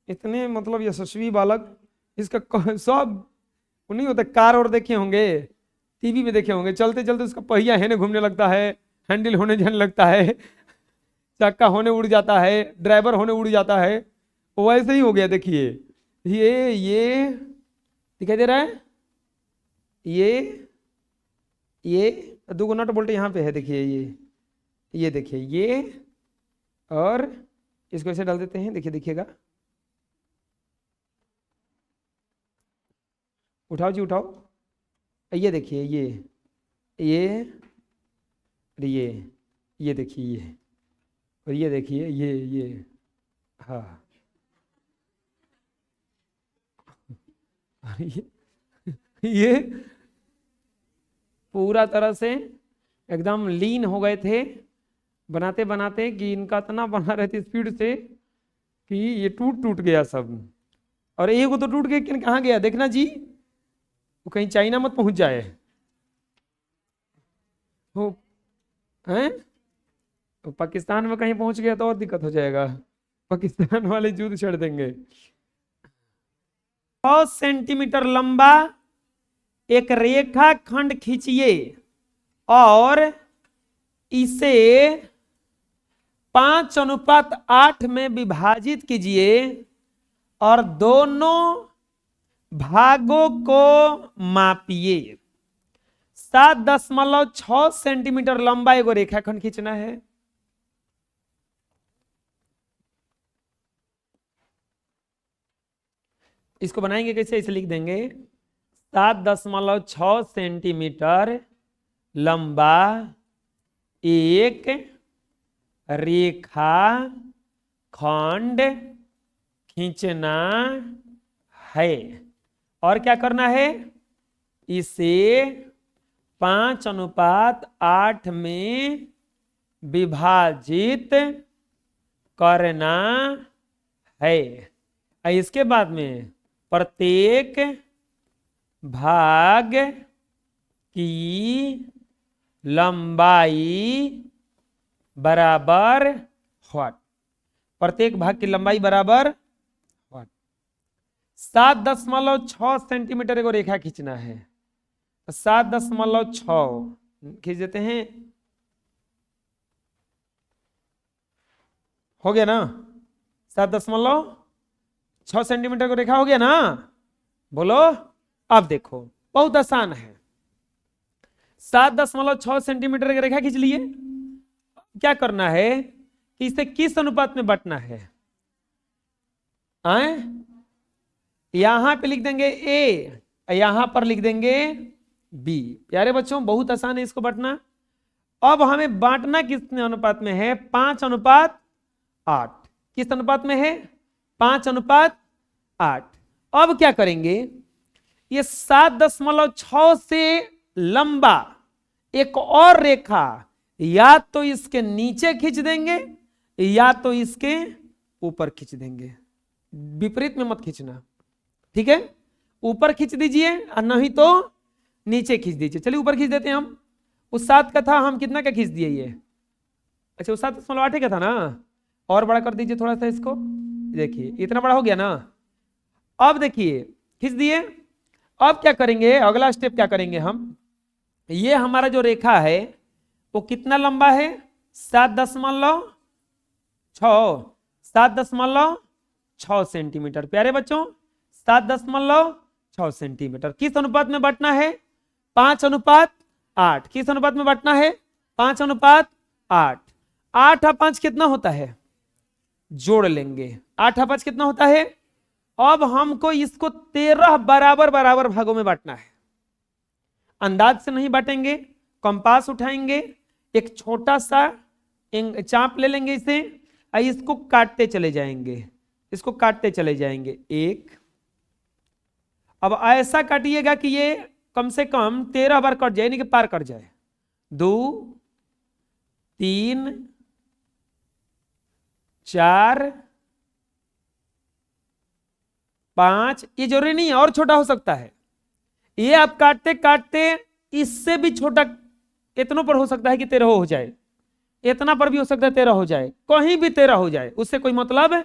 इतने मतलब यशस्वी बालक, इसका सब नहीं होता, कार और देखे होंगे, टीवी में देखे होंगे, चलते चलते उसका पहिया है घूमने लगता है, हैंडल होने जाने लगता है, चक्का होने उड़ जाता है, ड्राइवर होने उड़ जाता है। वैसे ही हो गया। देखिए ये दिखाई दे रहा है, ये दो नट बोल्ट यहाँ पे है। देखिए ये देखिए ये, और इसको ऐसे डाल देते हैं। देखिए दिखेगा, उठाओ जी उठाओ। ये देखिए ये देखिए ये, और ये देखिए ये हाँ ये पूरा तरह से एकदम लीन हो गए थे बनाते बनाते, कि इनका इतना बना रहे थे स्पीड से कि ये टूट टूट गया सब। और एक वो तो टूट गया, कि कहाँ गया देखना जी, वो कहीं चाइना मत पहुंच जाए। वो हैं, तो पाकिस्तान में कहीं पहुंच गया तो और दिक्कत हो जाएगा, पाकिस्तान वाले युद्ध छेड़ देंगे। 100 सेंटीमीटर लंबा एक रेखा खंड खींचिए और इसे 5:8 में विभाजित कीजिए और दोनों भागों को मापिए। 7.6 सेंटीमीटर लंबा एगो रेखाखंड खींचना है। इसको बनाएंगे कैसे, इसे लिख देंगे 7.6 सेंटीमीटर लंबा एक रेखा खंड खींचना है। और क्या करना है, इसे 5:8 में विभाजित करना है। इसके बाद में प्रत्येक भाग की लंबाई बराबर व्हाट, प्रत्येक भाग की लंबाई बराबर व्हाट। 7.6 सेंटीमीटर एगो रेखा खींचना है, 7.6 खींच देते हैं। हो गया ना, 7.6 सेंटीमीटर को रेखा हो गया ना, बोलो। अब देखो बहुत आसान है, 7.6 सेंटीमीटर की रेखा खींच लिए। क्या करना है कि इसे किस अनुपात में बांटना है, आए यहां पे लिख देंगे ए, यहां पर लिख देंगे बी। प्यारे बच्चों बहुत आसान है इसको बांटना। अब हमें बांटना कितने अनुपात में है, 5:8। किस अनुपात में है, 5:8। अब क्या करेंगे, ये 7.6 से लंबा एक और रेखा या तो इसके नीचे खींच देंगे या तो इसके ऊपर खींच देंगे, विपरीत में मत खींचना। ठीक है, ऊपर खींच दीजिए और नहीं तो नीचे खींच दीजिए। चलिए ऊपर खींच देते हैं हम। उस 7 का था, हम कितना का खींच दिए ये? अच्छा, उस 7.8 का था ना, और बड़ा कर दीजिए थोड़ा सा इसको। देखिए इतना बड़ा हो गया ना। अब देखिए खींच दिए। अब क्या करेंगे, अगला स्टेप क्या करेंगे हम, ये हमारा जो रेखा है वो कितना लंबा है? 7.6, 7.6 सेंटीमीटर। प्यारे बच्चों 7.6 सेंटीमीटर किस अनुपात में बांटना है? 5:8। किस अनुपात में बांटना है? 5:8। 8 और 5 कितना होता है? जोड़ लेंगे। 8 और 5 कितना होता है? अब हमको इसको 13 बराबर बराबर भागों में बांटना है। अंदाज से नहीं बांटेंगे, कंपास उठाएंगे, एक छोटा सा चाप ले लेंगे इसे, और इसको काटते चले जाएंगे, इसको काटते चले जाएंगे। एक, अब ऐसा काटिएगा कि ये कम से कम 13 बार कट जाए, यानी कि पार कट जाए। 2, 3, 4, 5, ये जरूरी नहीं है, और छोटा हो सकता है। ये आप काटते काटते इससे भी छोटा, इतनों पर हो सकता है कि 13 हो जाए, इतना पर भी हो सकता है 13 हो जाए, कहीं भी 13 हो जाए, उससे कोई मतलब है?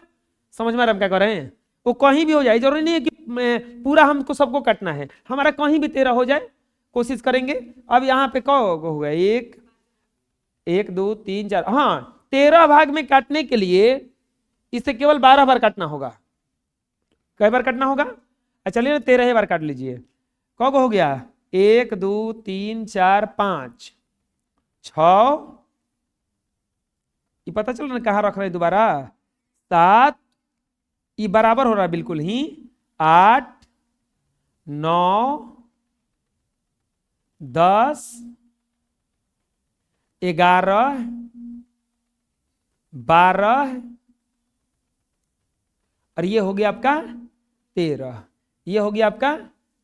समझ में आ रहा हम क्या कर रहे हैं? वो कहीं भी हो जाए, जरूरी नहीं है कि पूरा हमको सबको काटना है, हमारा कहीं भी 13 हो जाए, कोशिश करेंगे। अब यहाँ पे कौ हो गया? 1, 2, 3, 4, हाँ 13 भाग में काटने के लिए इसे केवल 12 बार काटना होगा। कई बार काटना होगा? चलिए ना 13 बार काट लीजिए। कौ हो गया? 1, 2, 3, 4, 5, 6, ये पता चल रहा कहाँ रख रहे दोबारा? 7, ये बराबर हो रहा है बिल्कुल ही। 8, 9, 10, 11, 12, और ये हो गया आपका 13। ये हो गया आपका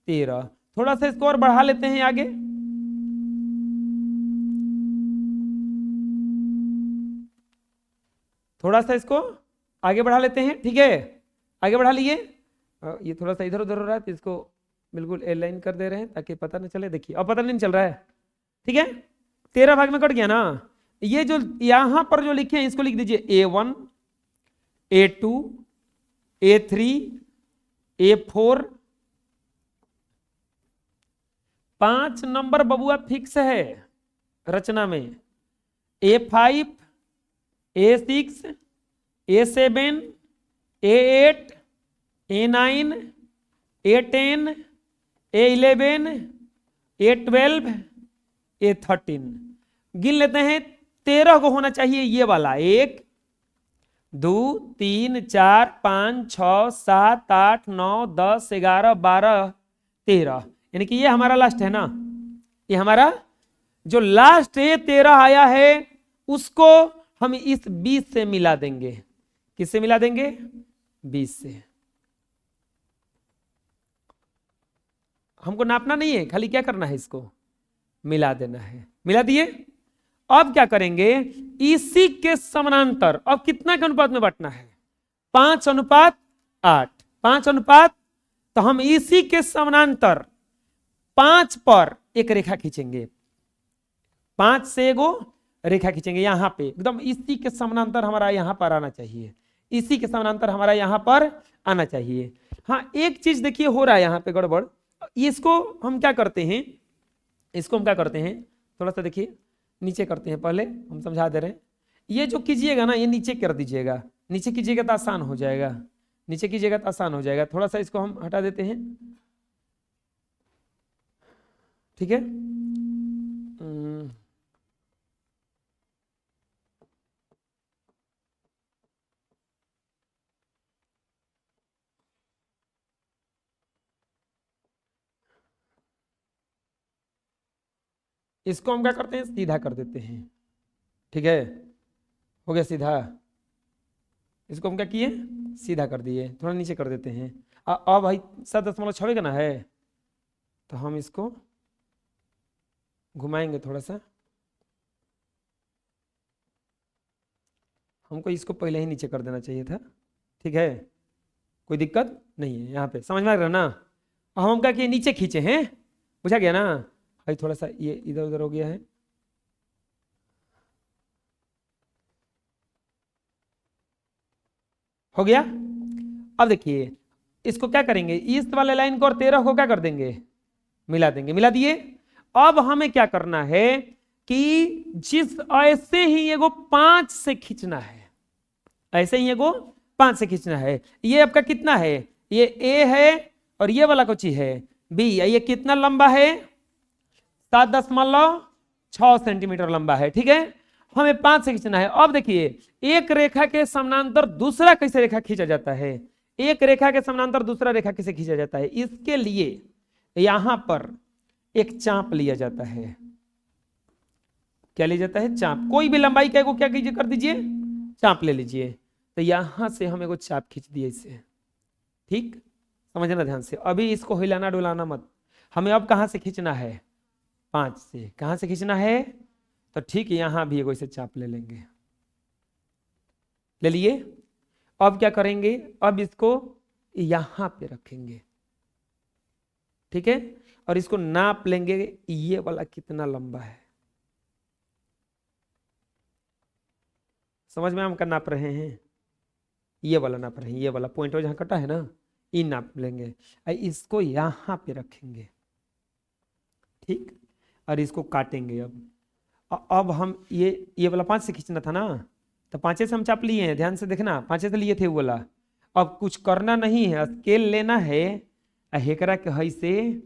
13। थोड़ा सा इसको और बढ़ा लेते हैं आगे। थोड़ा सा इसको आगे बढ़ा लेते हैं, ठीक है, आगे बढ़ा लिए। ये थोड़ा सा इधर उधर हो रहा है तो इसको बिल्कुल एलाइन कर दे रहे हैं ताकि पता ना चले। देखिए अब पता नहीं चल रहा है, ठीक है। 13 भाग में कट गया ना। ये जो यहां पर जो लिखे हैं इसको लिख दीजिए A1, A2, A3, A4। 5 number बबुआ फिक्स है रचना में। A5, A6, A7, A8, A9, A10, A11, A12, A13। गिन लेते हैं। 13 को होना चाहिए ये वाला। 1, 2, 3, 4, 5, 6, 7, 8, 9, 10, 11, 12, 13, यानी कि ये हमारा लास्ट है ना। ये हमारा जो लास्ट है 13 आया है, उसको हम इस 20 से मिला देंगे। किससे मिला देंगे? 20 से। हमको नापना नहीं है, खाली क्या करना है, इसको मिला देना है। मिला दिए। अब क्या करेंगे, इसी के समानांतर अब कितना के अनुपात में बांटना है? 5:8। 5:8। तो हम इसी के समानांतर 5 पर एक रेखा खींचेंगे। 5 से एगो रेखा खींचेंगे यहां पे, एकदम इसी के समानांतर हमारा यहां पर आना चाहिए। इसी के समानांतर हमारा यहां पर आना चाहिए। हाँ एक चीज देखिए हो रहा है यहां पे गड़बड़। इसको हम क्या करते हैं, इसको हम क्या करते हैं, थोड़ा सा देखिए नीचे करते हैं, पहले हम समझा दे रहे हैं। ये जो कीजिएगा ना, ये नीचे कर दीजिएगा। नीचे कीजिएगा तो आसान हो जाएगा, नीचे कीजिएगा तो आसान हो जाएगा। थोड़ा सा इसको हम हटा देते हैं, ठीक है। इसको हम क्या करते हैं, सीधा कर देते हैं, ठीक है। हो गया सीधा। इसको हम क्या किए, सीधा कर दिए। थोड़ा नीचे कर देते हैं। अब भाई 7.6 का ना है, तो हम इसको घुमाएंगे थोड़ा सा। हमको इसको पहले ही नीचे कर देना चाहिए था, ठीक है। कोई दिक्कत नहीं है। यहाँ पे समझ में आ रहा ना। हम क्या किए, नीचे खींचे हैं, बुझा गया ना। भाई थोड़ा सा ये इधर उधर हो गया है, हो गया। अब देखिए इसको क्या करेंगे, इस वाले लाइन को और 13 को क्या कर देंगे, मिला देंगे। मिला दिए। अब हमें क्या करना है कि जिस ऐसे ही एगो 5 से खींचना है, ऐसे ही एगो 5 से खींचना है। ये आपका कितना है, ये ए है और ये वाला कुछ है बी। ये कितना लंबा है, 7.6 सेंटीमीटर लंबा है। ठीक है, हमें 5 से खींचना है। अब देखिए एक रेखा के समानांतर दूसरा कैसे रेखा खींचा जाता है, एक रेखा के समानांतर दूसरा रेखा कैसे खींचा जाता है, इसके लिए यहां पर एक चाप लिया जाता है। क्या लिया जाता है, चाप। कोई भी लंबाई का क्या कीजिए, कर दीजिए, चाप ले लीजिए। तो यहां से हम एगो चाप खींच दिए इसे। ठीक, समझना ध्यान से। अभी इसको हिलाना डुलाना मत। हमें अब कहां से खींचना है, 5 से। कहां से खींचना है, तो ठीक यहां भी एगो इसे चाप ले लेंगे। ले लिए। अब क्या करेंगे, अब इसको यहां पे रखेंगे। ठीक है, और इसको नाप लेंगे, ये वाला कितना लंबा है। समझ में हम क्या नाप रहे हैं, ये वाला नाप रहे हैं, ये वाला पॉइंट जहां कटा है ना, ये नाप लेंगे। इसको यहां पे रखेंगे। ठीक, और इसको काटेंगे। अब हम ये वाला 5 से खींचना था ना, तो 5 से हम चाप लिए हैं, ध्यान से देखना, 5 से लिए थे वो वाला। अब कुछ करना नहीं है, स्केल लेना है, हेकरा के हई से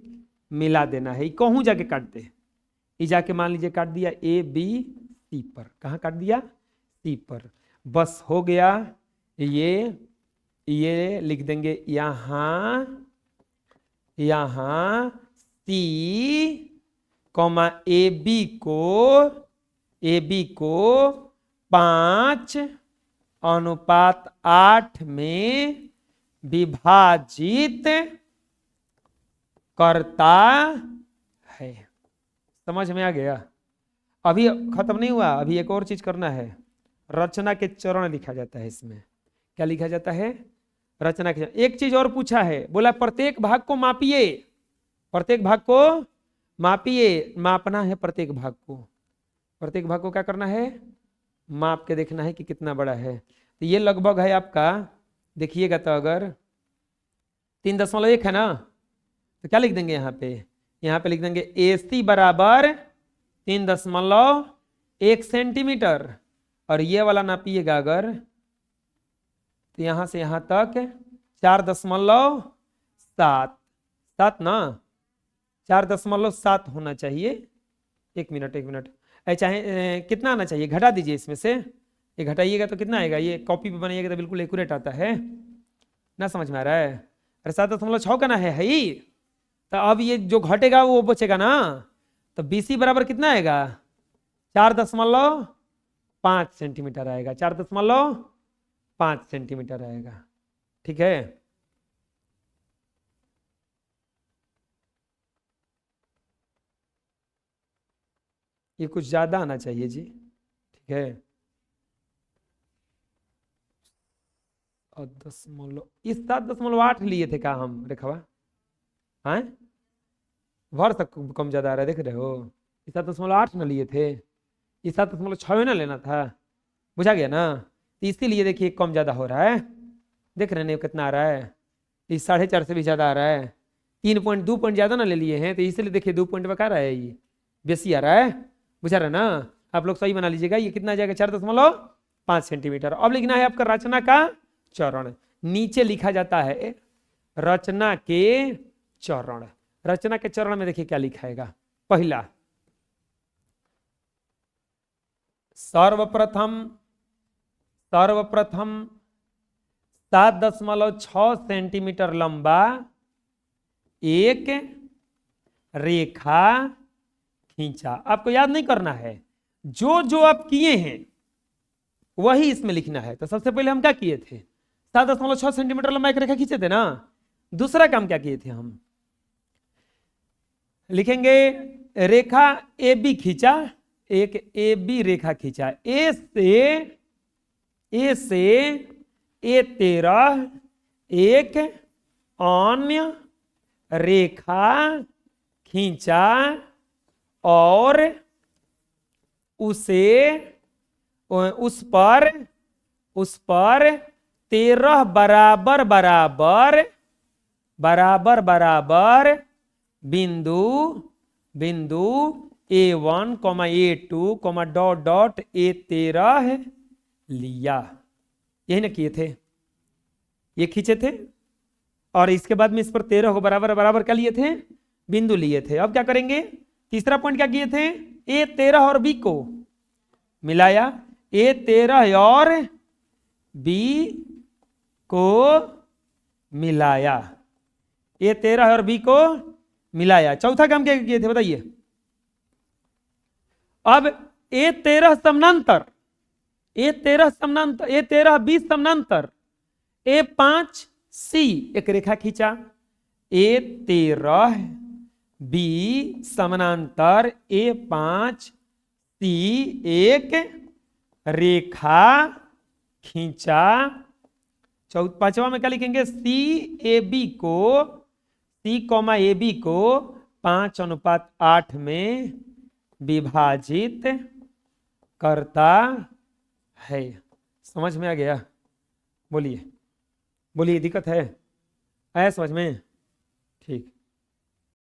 मिला देना है। कहूं जाके काट दे, ये जाके मान लीजिए काट दिया ए बी सी पर। कहाँ काट दिया, सी पर। बस हो गया। ये लिख देंगे यहां, यहां सी कॉमा ए बी को 5:8 में विभाजित करता है। समझ में आ गया। अभी खत्म नहीं हुआ, अभी एक और चीज करना है। रचना के चरण लिखा जाता है इसमें। क्या लिखा जाता है, रचना के चरण। एक चीज और पूछा है, बोला प्रत्येक भाग को मापिए, प्रत्येक भाग को मापिए। मापना है प्रत्येक भाग को, प्रत्येक भाग को क्या करना है, माप के देखना है कि कितना बड़ा है। तो ये लगभग है आपका, देखिएगा तो अगर 3.1 है ना, तो क्या लिख देंगे यहाँ पे, यहाँ पे लिख देंगे AC बराबर 3.1 सेंटीमीटर। और ये वाला नापिएगा अगर, तो यहां से यहां तक 4.7 ना, 4.7 होना चाहिए। एक मिनट चाहे कितना आना चाहिए, घटा दीजिए इसमें से। ये घटाइएगा तो कितना आएगा, ये कॉपी पे बनाइएगा तो बिल्कुल एक्यूरेट आता है ना। समझ में आ रहा है। अरे 7.6 का ना है ही, तो अब ये जो घटेगा वो बचेगा ना। तो BC बराबर कितना आएगा, 4.5 सेंटीमीटर आएगा, 4.5 सेंटीमीटर आएगा। ठीक है, ये कुछ ज्यादा आना चाहिए जी। ठीक है, और 7.8 लिए थे, क्या हम रेखवा हाँ, भर तक कम ज्यादा आ रहा है, देख रहे हो। 7.8 ना लिए थे, 7.6 ना लेना था, बुझा गया ना। तो इसीलिए देखिए कम ज्यादा हो रहा है, देख रहे हैं कितना आ रहा है, इस 4.5 से भी ज्यादा आ रहा है। 2 पॉइंट ज्यादा ना ले लिए हैं, तो इसलिए देखिए 2 पॉइंट बका रहा है, ये बेसी आ रहा है, बुझा रहा है ना। आप लोग सही बना लीजिएगा। ये कितना आ जाएगा, 4.5 सेंटीमीटर। अब लिखना है आपका रचना का चरण। नीचे लिखा जाता है रचना के चरण। रचना के चरण में देखिए क्या लिखाएगा। पहला, सर्वप्रथम 7.6 सेंटीमीटर लंबा एक रेखा खींचा। आपको याद नहीं करना है, जो जो आप किए हैं वही इसमें लिखना है। तो सबसे पहले हम क्या किए थे, 7.6 सेंटीमीटर लंबा एक रेखा खींचे थे ना। दूसरा काम क्या किए थे, हम लिखेंगे रेखा AB खींचा, एक AB रेखा खींचा। A से A13 एक अन्य रेखा खींचा और उस पर 13 बराबर बराबर बराबर बराबर बिंदु बिंदु A1, A2, dot dot A13 लिया। यही ना किए थे, ये खींचे थे और इसके बाद में इस पर 13 को बराबर बराबर क्या लिए थे, बिंदु लिए थे। अब क्या करेंगे, तीसरा पॉइंट क्या किए थे, A13 और B को मिलाया, A13 और B को मिलाया, A13 और B को मिलाया। चौथा काम क्या किए थे बताइए। अब A13 समानांतर, A13 B समानांतर A5C एक रेखा खींचा, A13 B समानांतर A5C एक रेखा खींचा। पांचवा में क्या लिखेंगे, C AB को 5:8 में विभाजित करता है। समझ में आ गया, बोलिए बोलिए, दिक्कत है, आया समझ में, ठीक।